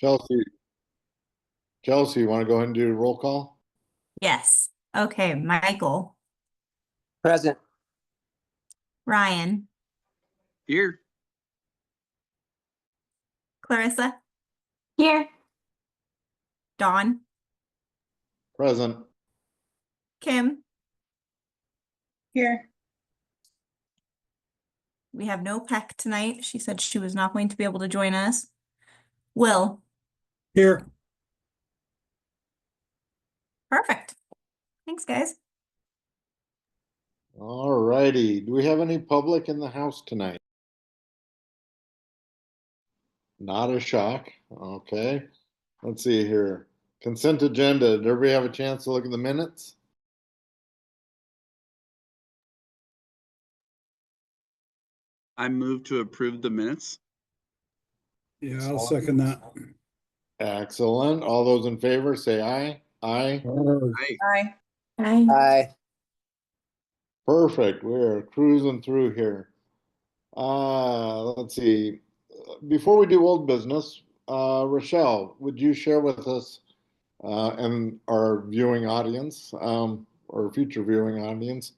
Chelsea, you want to go ahead and do a roll call? Yes. Okay, Michael, Present. Ryan, Here. Clarissa, Here. Dawn, Present. Kim. Here. We have no Peck tonight. She said she was not going to be able to join us. Will. Here. Perfect. Thanks, guys. All righty. Do we have any public in the house tonight? Not a shock. Okay. Let's see here. Consent agenda. Did everybody have a chance to look at the minutes? I move to approve the minutes. Yeah, I'll second that. Excellent. All those in favor say aye. Aye. Aye. Aye. Aye. Perfect. We're cruising through here. Let's see. Before we do old business, Rochelle, would you share with us and our viewing audience, or future viewing audience,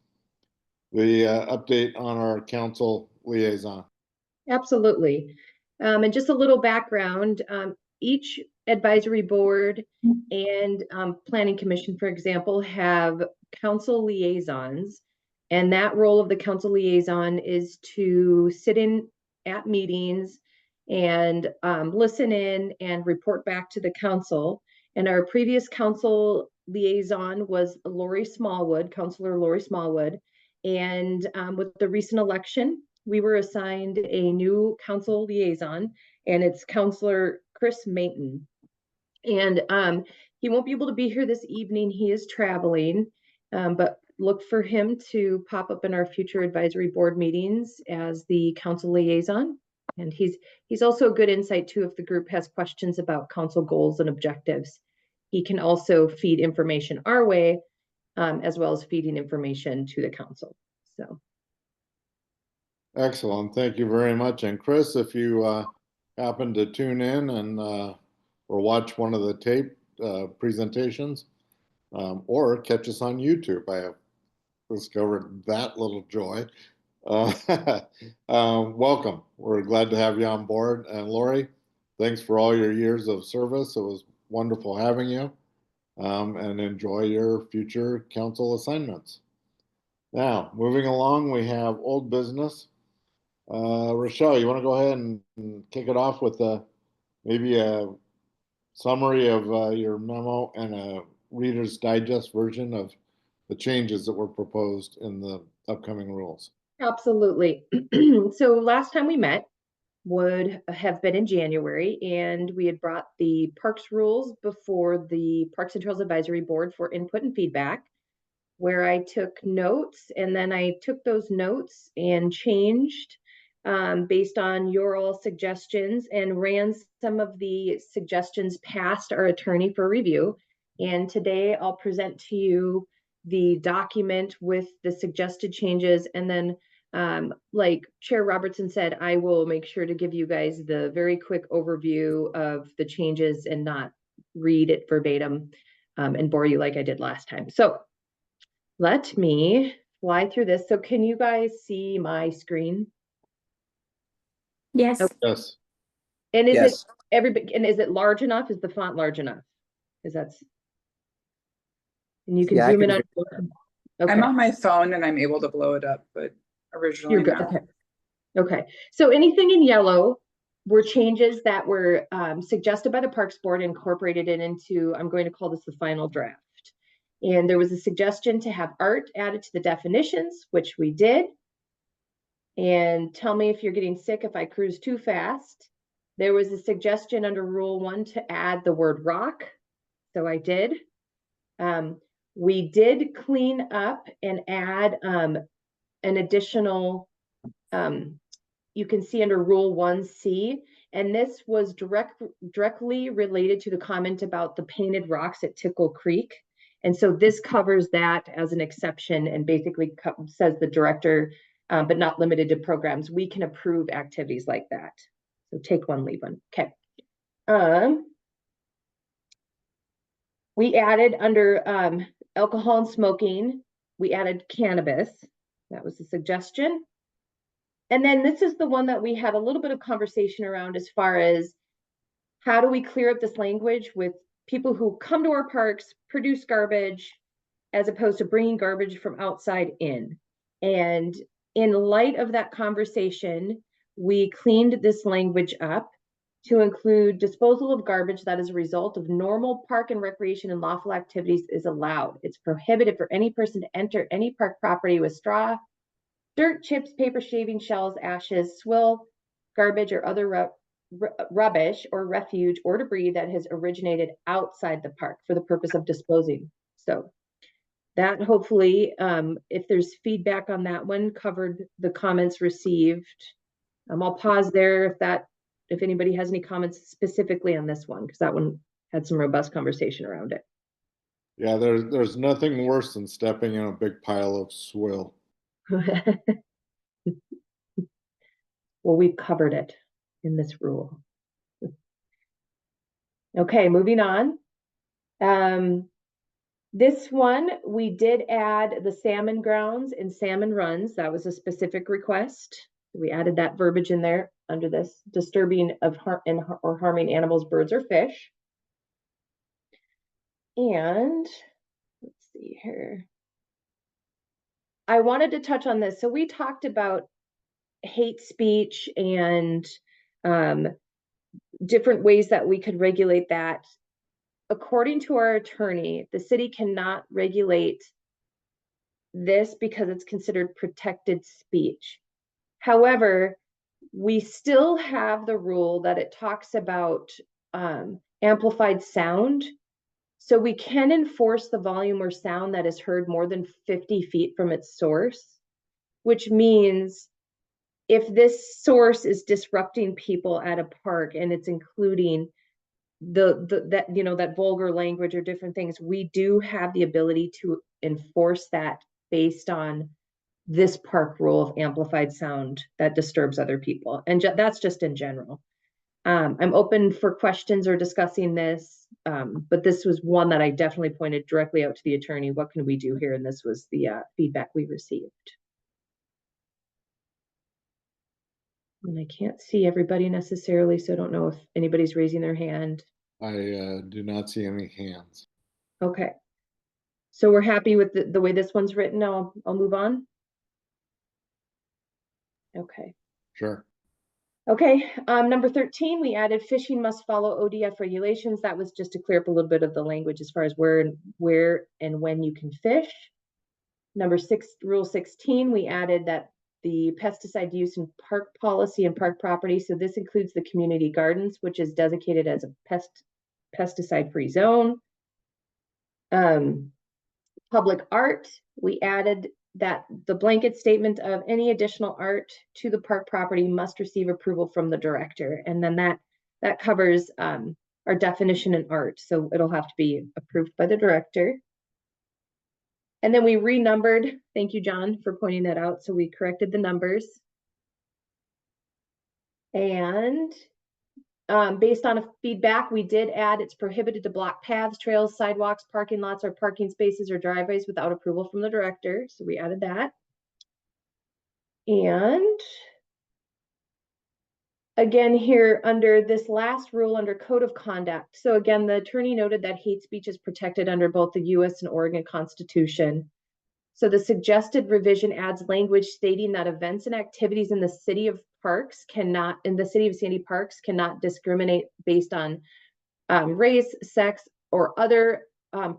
the update on our council liaison? Absolutely. And just a little background, each advisory board and planning commission, for example, have council liaisons. And that role of the council liaison is to sit in at meetings and listen in and report back to the council. And our previous council liaison was Lori Smallwood, Councilor Lori Smallwood. And with the recent election, we were assigned a new council liaison, and it's Councilor Chris Mayton. And he won't be able to be here this evening. He is traveling, but look for him to pop up in our future advisory board meetings as the council liaison. And he's also a good insight too if the group has questions about council goals and objectives. He can also feed information our way, as well as feeding information to the council. So. Excellent. Thank you very much. And Chris, if you happen to tune in and or watch one of the tape presentations, or catch us on YouTube, I have discovered that little joy. Welcome. We're glad to have you on board. And Lori, thanks for all your years of service. It was wonderful having you, and enjoy your future council assignments. Now, moving along, we have old business. Rochelle, you want to go ahead and kick it off with maybe a summary of your memo and a Reader's Digest version of the changes that were proposed in the upcoming rules? Absolutely. So last time we met would have been in January, and we had brought the parks rules before the Parks and Trails Advisory Board for input and feedback, where I took notes, and then I took those notes and changed based on your all suggestions and ran some of the suggestions past our attorney for review. And today I'll present to you the document with the suggested changes. And then like Chair Robertson said, I will make sure to give you guys the very quick overview of the changes and not read it verbatim and bore you like I did last time. So let me fly through this. So can you guys see my screen? Yes. Okay. Yes. And is Yes. it everybody? And is it large enough? Is the font large enough? Because that's, and you can Yeah, I zoom in can on. Okay. I'm on my phone and I'm able to blow it up, but originally You're good. no. Okay. Okay. So anything in yellow were changes that were suggested by the Parks Board, incorporated it into, I'm going to call this the final draft. And there was a suggestion to have art added to the definitions, which we did. And tell me if you're getting sick if I cruise too fast. There was a suggestion under Rule 1 to add the word rock. So I did. We did clean up and add an additional, you can see under Rule 1C, and this was directly related to the comment about the painted rocks at Tickle Creek. And so this covers that as an exception and basically says the director, but not limited to programs, we can approve activities like that. So take one, leave one. Okay. We added under alcohol and smoking, we added cannabis. That was a suggestion. And then this is the one that we had a little bit of conversation around as far as how do we clear up this language with people who come to our parks, produce garbage, as opposed to bringing garbage from outside in. And in light of that conversation, we cleaned this language up to include disposal of garbage that is a result of normal park and recreation and lawful activities is allowed. It's prohibited for any person to enter any park property with straw, dirt, chips, paper, shaving shells, ashes, swill, garbage, or other rubbish or refuge or debris that has originated outside the park for the purpose of disposing. So that hopefully, if there's feedback on that one, covered the comments received. I'll pause there if anybody has any comments specifically on this one, because that one had some robust conversation around it. Yeah, there's nothing worse than stepping in a big pile of swill. Well, we've covered it in this rule. Okay, moving on. This one, we did add the salmon grounds and salmon runs. That was a specific request. We added that verbiage in there under this disturbing of or harming animals, birds, or fish. And let's see here. I wanted to touch on this. So we talked about hate speech and different ways that we could regulate that. According to our attorney, the city cannot regulate this because it's considered protected speech. However, we still have the rule that it talks about amplified sound. So we can enforce the volume or sound that is heard more than 50 feet from its source, which means if this source is disrupting people at a park and it's including that vulgar language or different things, we do have the ability to enforce that based on this park rule of amplified sound that disturbs other people. And that's just in general. I'm open for questions or discussing this, but this was one that I definitely pointed directly out to the attorney. What can we do here? And this was the feedback we received. And I can't see everybody necessarily, so I don't know if anybody's raising their hand. I do not see any hands. Okay. So we're happy with the way this one's written. I'll move on. Okay. Sure. Okay, number 13, we added fishing must follow ODF regulations. That was just to clear up a little bit of the language as far as where and when you can fish. Number 6, rule 16, we added that the pesticide use in park policy and park property. So this includes the community gardens, which is designated as a pesticide-free zone. Public art, we added that the blanket statement of any additional art to the park property must receive approval from the director. And then that covers our definition in art. So it'll have to be approved by the director. And then we renumbered, thank you, John, for pointing that out. So we corrected the numbers. And based on a feedback, we did add it's prohibited to block paths, trails, sidewalks, parking lots, or parking spaces or driveways without approval from the director. So we added that. And again, here under this last rule under code of conduct. So again, the attorney noted that hate speech is protected under both the US and Oregon Constitution. So the suggested revision adds language stating that events and activities in the city of Sandy Parks cannot discriminate based on race, sex, or other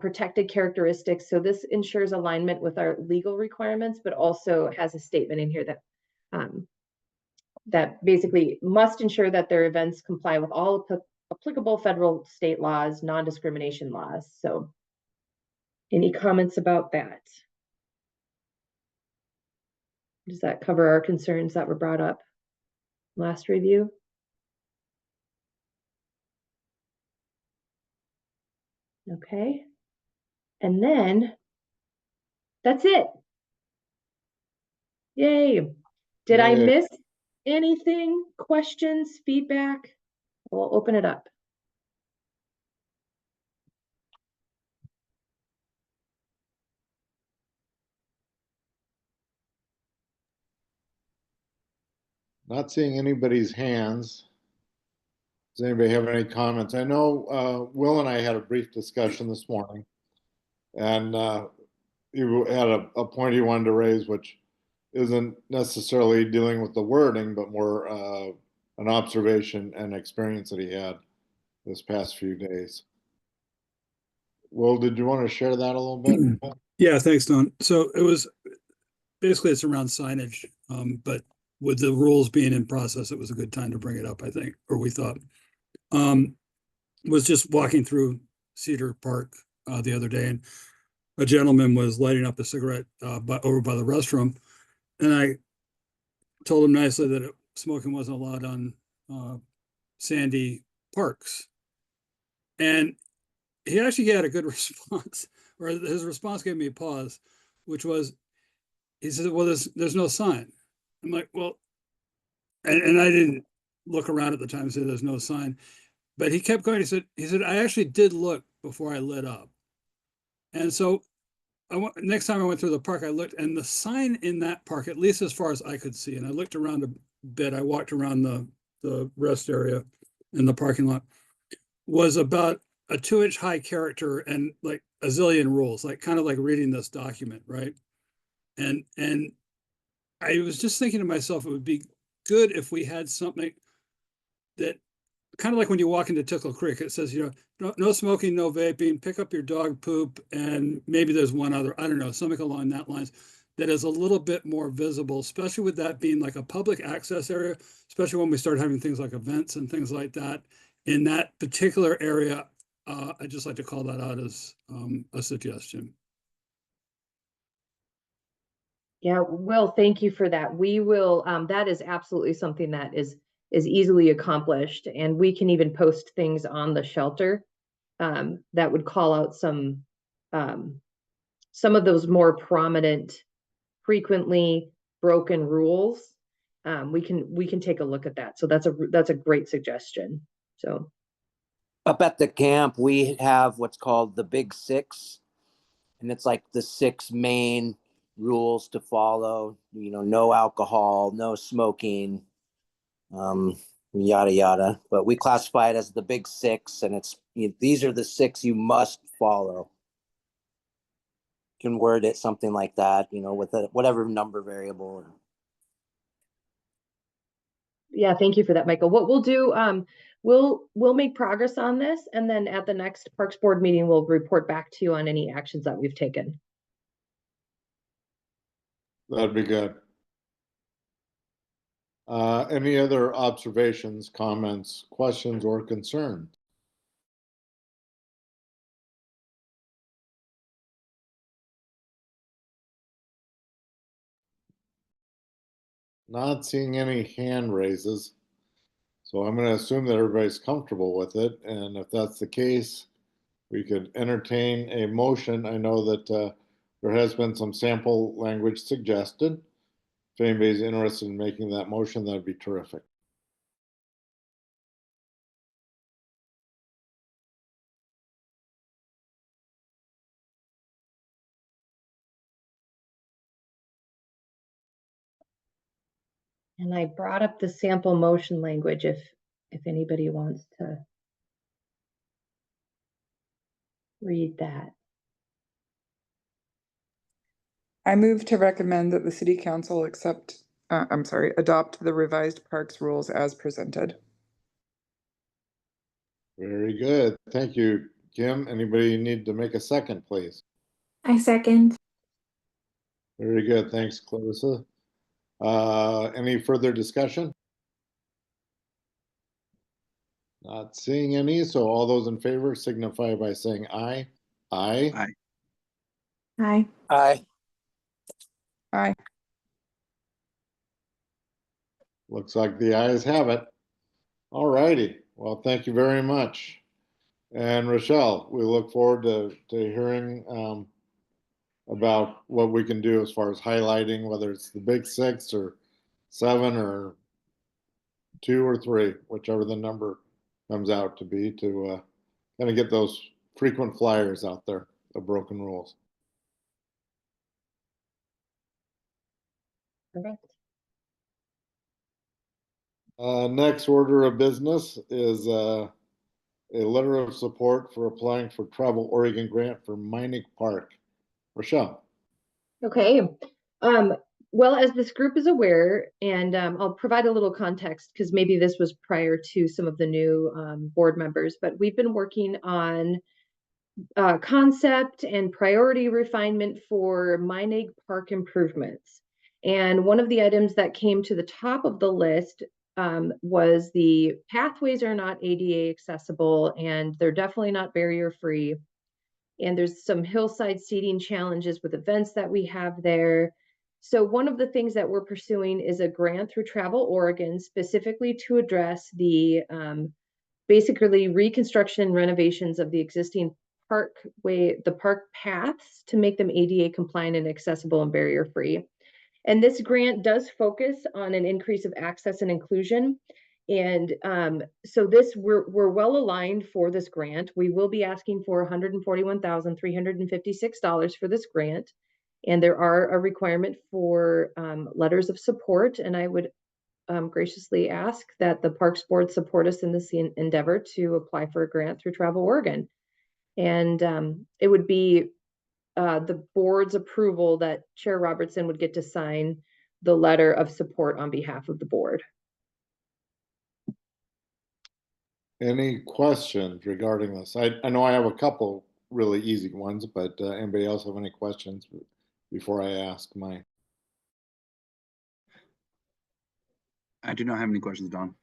protected characteristics. So this ensures alignment with our legal requirements, but also has a statement in here that that basically must ensure that their events comply with all applicable federal, state laws, non-discrimination laws. So any comments about that? Does that cover our concerns that were brought up last review? Okay. And then that's it. Yay. Did I miss anything? Questions, feedback? We'll open it up. Not seeing anybody's hands. Does anybody have any comments? I know Will and I had a brief discussion this morning, and you had a point you wanted to raise, which isn't necessarily dealing with the wording, but more an observation and experience that he had this past few days. Will, did you want to share that a little bit? Yeah, thanks, Don. So it was basically it's around signage, but with the rules being in process, it was a good time to bring it up, I think, or we thought. Was just walking through Cedar Park the other day, and a gentleman was lighting up a cigarette over by the restroom, and I told him nicely that smoking wasn't allowed on sandy parks, and he actually had a good response, or his response gave me a pause, which was, he said, well, there's no sign. I'm like, well, and I didn't look around at the time and say there's no sign, but he kept going. He said, I actually did look before I lit up. And so next time I went through the park, I looked, and the sign in that park, at least as far as I could see, and I looked around a bit, I walked around the rest area in the parking lot, was about a 2-inch high character and like a zillion rules, like kind of like reading this document, right? And I was just thinking to myself, it would be good if we had something that kind of like when you walk into Tickle Creek, it says, no smoking, no vaping, pick up your dog poop, and maybe there's one other, I don't know, something along that lines that is a little bit more visible, especially with that being like a public access area, especially when we start having things like events and things like that in that particular area. I'd just like to call that out as a suggestion. Yeah, Will, thank you for that. We will, that is absolutely something that is easily accomplished, and we can even post things on the shelter that would call out some of those more prominent, frequently broken rules. We can take a look at that. So that's a great suggestion. So up at the camp, we have what's called the Big Six, and it's like the 6 main rules to follow. No alcohol, no smoking, yada yada. But we classify it as the Big Six, and these are the 6 you must follow. You can word it something like that, with whatever number variable. yeah, thank you for that, Michael. What we'll do, we'll make progress on this, and then at the next Parks Board meeting, we'll report back to you on any actions that we've taken. That'd be good. Any other observations, comments, questions, or concerns? Not seeing any hand raises. So I'm going to assume that everybody's comfortable with it. And if that's the case, we could entertain a motion. I know that there has been some sample language suggested. If anybody's interested in making that motion, that'd be terrific. And I brought up the sample motion language if anybody wants to read that. I move to recommend that the city council adopt the revised parks rules as presented. Very good. Thank you, Kim. Anybody need to make a second, please? I second. Very good. Thanks, Clarissa. Any further discussion? Not seeing any. So all those in favor signify by saying aye. Aye. Aye. Aye. Aye. Aye. Looks like the ayes have it. All righty. Well, thank you very much. And Rochelle, we look forward to hearing about what we can do as far as highlighting, whether it's the Big Six or 7 or 2 or 3, whichever the number comes out to be, to kind of get those frequent flyers out there of broken rules. Perfect. Next order of business is a letter of support for applying for Travel Oregon grant for Meinig Park. Rochelle. Okay. Well, as this group is aware, and I'll provide a little context because maybe this was prior to some of the new board members, but we've been working on concept and priority refinement for Meinig Park improvements. And one of the items that came to the top of the list was the pathways are not ADA accessible and they're definitely not barrier free. And there's some hillside seating challenges with events that we have there. So one of the things that we're pursuing is a grant through Travel Oregon specifically to address the basically reconstruction and renovations of the existing the park paths to make them ADA compliant and accessible and barrier free. And this grant does focus on an increase of access and inclusion. And so we're well aligned for this grant. We will be asking for $141,356 for this grant. And there are a requirement for letters of support. And I would graciously ask that the Parks Board support us in this endeavor to apply for a grant through Travel Oregon. And it would be the board's approval that Chair Robertson would get to sign the letter of support on behalf of the board. Any questions regarding this? I know I have a couple really easy ones, but anybody else have any questions before I ask mine? I do not have any questions, Don.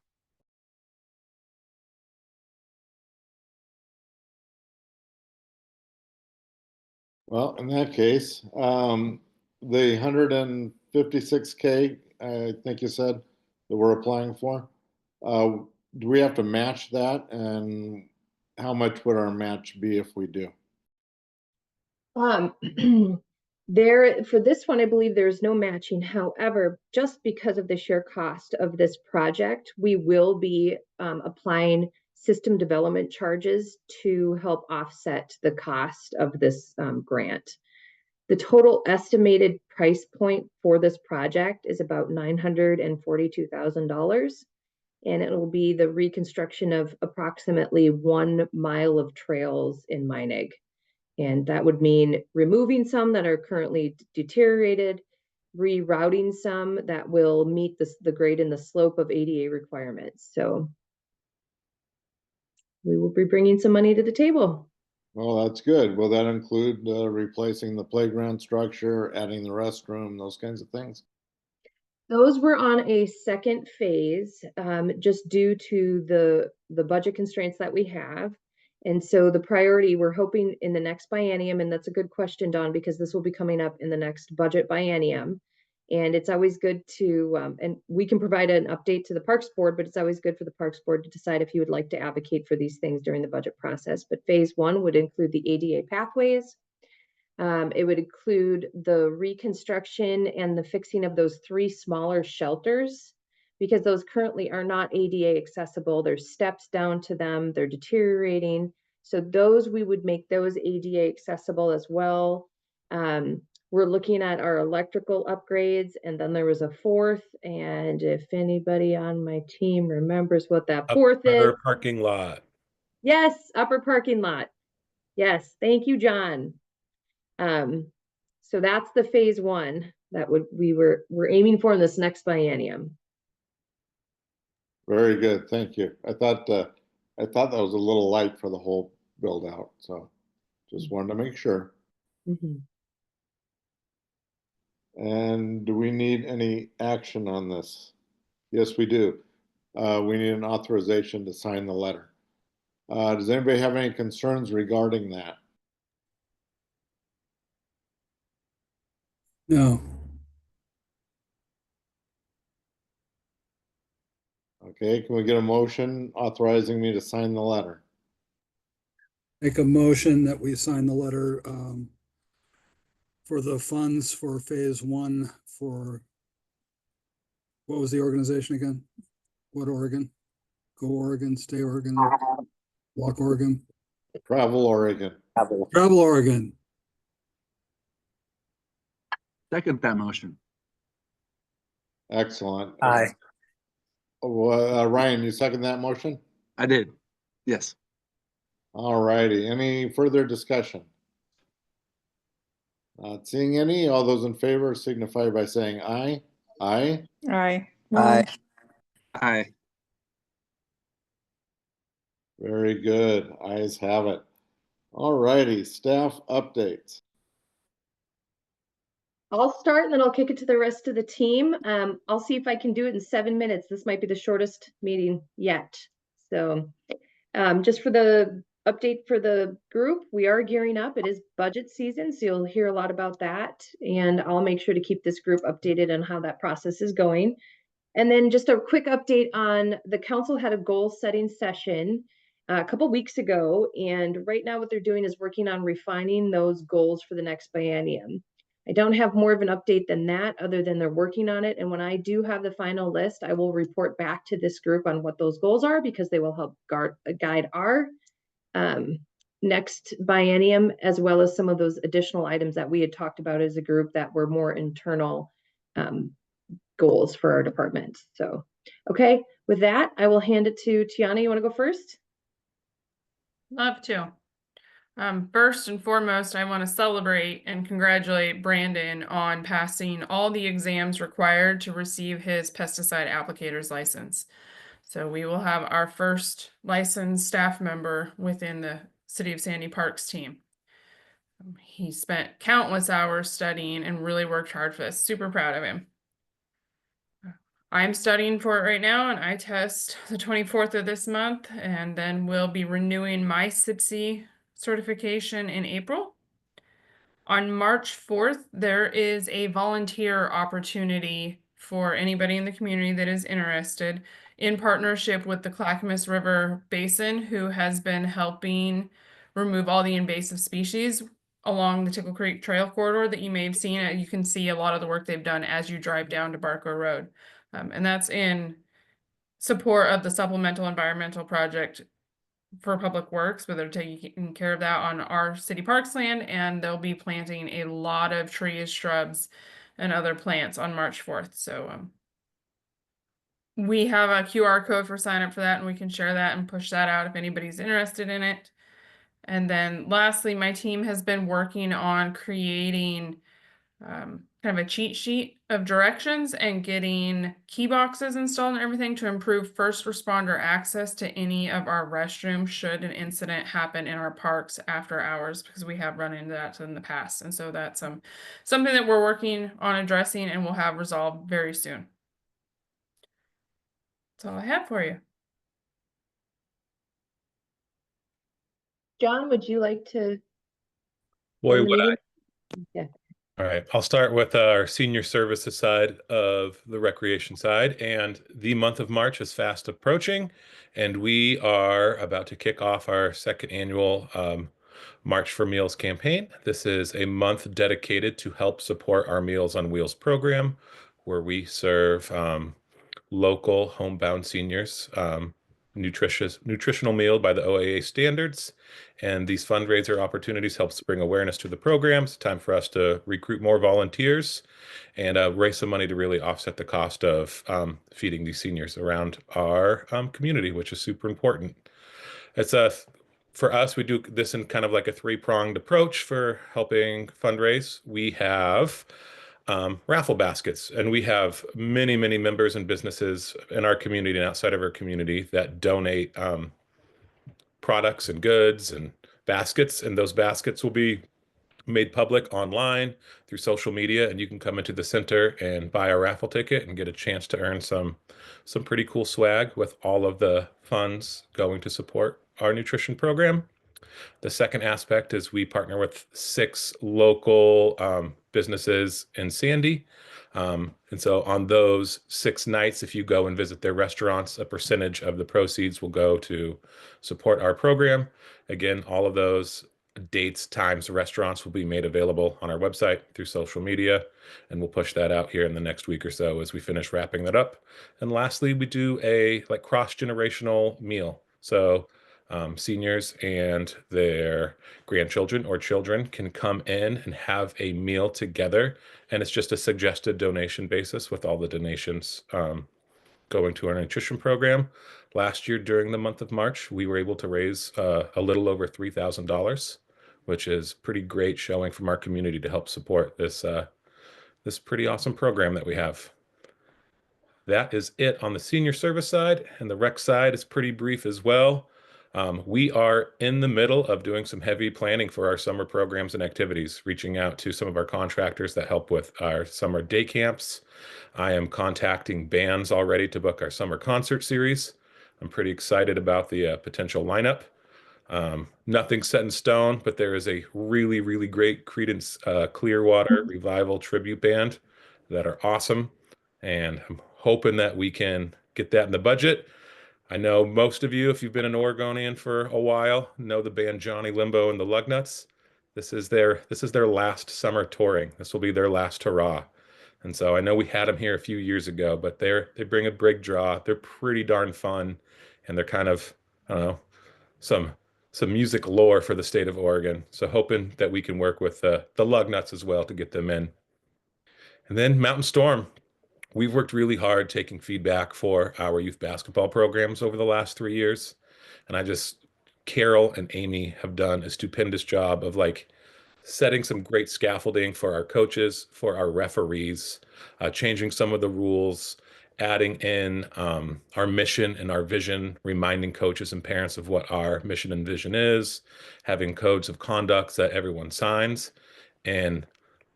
Well, in that case, the 156K, I think you said that we're applying for, do we have to match that? And how much would our match be if we do? For this one, I believe there's no matching. However, just because of the sheer cost of this project, we will be applying system development charges to help offset the cost of this grant. The total estimated price point for this project is about $942,000, and it will be the reconstruction of approximately 1 mile of trails in Meinig. And that would mean removing some that are currently deteriorated, rerouting some that will meet the grade and the slope of ADA requirements. So we will be bringing some money to the table. Well, that's good. Will that include replacing the playground structure, adding the restroom, those kinds of things? Those were on a second phase, just due to the budget constraints that we have. And so the priority, we're hoping in the next biennium, and that's a good question, Don, because this will be coming up in the next budget biennium. And it's always good to, and we can provide an update to the Parks Board, but it's always good for the Parks Board to decide if you would like to advocate for these things during the budget process. But phase 1 would include the ADA pathways. It would include the reconstruction and the fixing of those 3 smaller shelters, because those currently are not ADA accessible. There's steps down to them, they're deteriorating. So those, we would make those ADA accessible as well. We're looking at our electrical upgrades, and then there was a 4th, and if anybody on my team remembers what that 4th is. Upper parking lot. Yes, upper parking lot. Yes, thank you, John. So that's the phase 1 that we're aiming for in this next biennium. Very good, thank you. I thought that was a little light for the whole build out, so just wanted to make sure. Mm-hmm. And do we need any action on this? Yes, we do. We need an authorization to sign the letter. Does anybody have any concerns regarding that? No. Okay, can we get a motion authorizing me to sign the letter? Make a motion that we sign the letter for the funds for phase 1 for, what was the organization again? What Oregon? Go Oregon, Stay Oregon, Walk Oregon? Travel Oregon. Travel Oregon. Second that motion. Excellent. Aye. Ryan, you second that motion? I did. Yes. All righty. Any further discussion? Not seeing any. All those in favor signify by saying aye. Aye. Aye. Aye. Aye. Very good. Ayes have it. All righty. Staff updates. I'll start and then I'll kick it to the rest of the team. I'll see if I can do it in 7 minutes. This might be the shortest meeting yet. So just for the update for the group, we are gearing up. It is budget season, so you'll hear a lot about that. And I'll make sure to keep this group updated on how that process is going. And then just a quick update on the council had a goal setting session a couple weeks ago. And right now what they're doing is working on refining those goals for the next biennium. I don't have more of an update than that, other than they're working on it. And when I do have the final list, I will report back to this group on what those goals are, because they will help guide our next biennium, as well as some of those additional items that we had talked about as a group that were more internal goals for our department. So, okay, with that, I will hand it to Tiana. You want to go first? Love to. First and foremost, I want to celebrate and congratulate Brandon on passing all the exams required to receive his pesticide applicator's license. So we will have our first licensed staff member within the City of Sandy Parks team. He spent countless hours studying and really worked hard for this. Super proud of him. I'm studying for it right now, and I test the 24th of this month, and then we'll be renewing my SIPSI certification in April. On March 4th, there is a volunteer opportunity for anybody in the community that is interested, in partnership with the Clackamas River Basin, who has been helping remove all the invasive species along the Tickle Creek Trail corridor that you may have seen. You can see a lot of the work they've done as you drive down to Barco Road. And that's in support of the Supplemental Environmental Project for Public Works, where they're taking care of that on our city parks land, and they'll be planting a lot of trees, shrubs, and other plants on March 4th. So we have a QR code for sign up for that, and we can share that and push that out if anybody's interested in it. And then lastly, my team has been working on creating kind of a cheat sheet of directions and getting key boxes installed and everything to improve first responder access to any of our restrooms should an incident happen in our parks after hours, because we have run into that in the past. And so that's something that we're working on addressing and will have resolved very soon. That's all I have for you. John, would you like to? Boy, end the would I. meeting? Yeah. All right, I'll start with our senior services side of the recreation side. And the month of March is fast approaching, and we are about to kick off our second annual March for Meals campaign. This is a month dedicated to help support our Meals on Wheels program, where we serve local homebound seniors nutritional meal by the OAA standards. And these fundraiser opportunities helps bring awareness to the programs. Time for us to recruit more volunteers and raise some money to really offset the cost of feeding these seniors around our community, which is super important. It's for us, we do this in kind of like a three-pronged approach for helping fundraise. We have raffle baskets, and we have many members and businesses in our community and outside of our community that donate products and goods and baskets, and those baskets will be made public online through social media, and you can come into the center and buy a raffle ticket and get a chance to earn some pretty cool swag, with all of the funds going to support our nutrition program. The second aspect is we partner with 6 local businesses in Sandy. And so on those 6 nights, if you go and visit their restaurants, a percentage of the proceeds will go to support our program. Again, all of those dates, times, restaurants will be made available on our website through social media, and we'll push that out here in the next week or so as we finish wrapping that up. And lastly, we do a cross-generational meal. So seniors and their grandchildren or children can come in and have a meal together, and it's just a suggested donation basis, with all the donations going to our nutrition program. Last year, during the month of March, we were able to raise a little over $3,000, which is pretty great showing from our community to help support this this pretty awesome program that we have. That is it on the senior service side, and the rec side is pretty brief as well. We are in the middle of doing some heavy planning for our summer programs and activities, reaching out to some of our contractors that help with our summer day camps. I am contacting bands already to book our summer concert series. I'm pretty excited about the potential lineup. Nothing's set in stone, but there is a really, really great Creedence Clearwater Revival tribute band that are awesome. And I'm hoping that we can get that in the budget. I know most of you, if you've been an Oregonian for a while, know the band Johnny Limbo and the Lugnuts. This is their last summer touring. This will be their last hurrah. And so I know we had them here a few years ago, but they bring a big draw. They're pretty darn fun, and they're kind of, I don't know, some music lore for the state of Oregon. So hoping that we can work with the Lugnuts as well to get them in. And then Mountain Storm. We've worked really hard taking feedback for our youth basketball programs over the last 3 years. And Carol and Amy have done a stupendous job of like setting some great scaffolding for our coaches, for our referees, changing some of the rules, adding in our mission and our vision, reminding coaches and parents of what our mission and vision is, having codes of conduct that everyone signs. And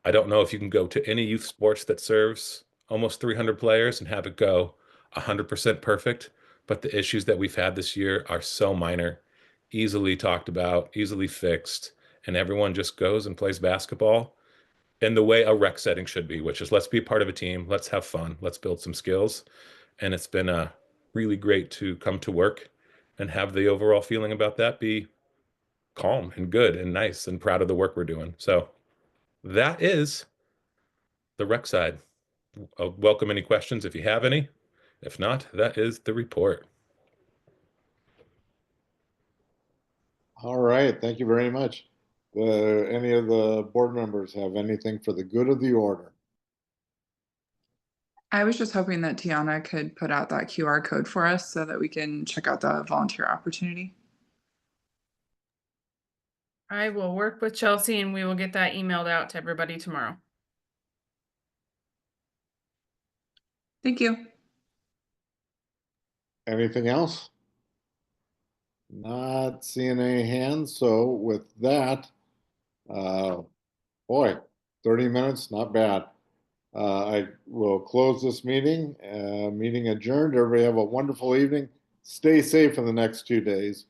I don't know if you can go to any youth sports that serves almost 300 players and have it go 100% perfect. But the issues that we've had this year are so minor, easily talked about, easily fixed, and everyone just goes and plays basketball in the way a rec setting should be, which is let's be part of a team, let's have fun, let's build some skills. And it's been really great to come to work and have the overall feeling about that be calm and good and nice and proud of the work we're doing. So that is the rec side. I'll welcome any questions if you have any. If not, that is the report. All right, thank you very much. Any of the board members have anything for the good of the order? I was just hoping that Tiana could put out that QR code for us so that we can check out the volunteer opportunity. I will work with Chelsea and we will get that emailed out to everybody tomorrow. Thank you. Anything else? Not seeing any hands, so with that, boy, 30 minutes, not bad. I will close this meeting. Meeting adjourned. Everybody have a wonderful evening. Stay safe in the next 2 days.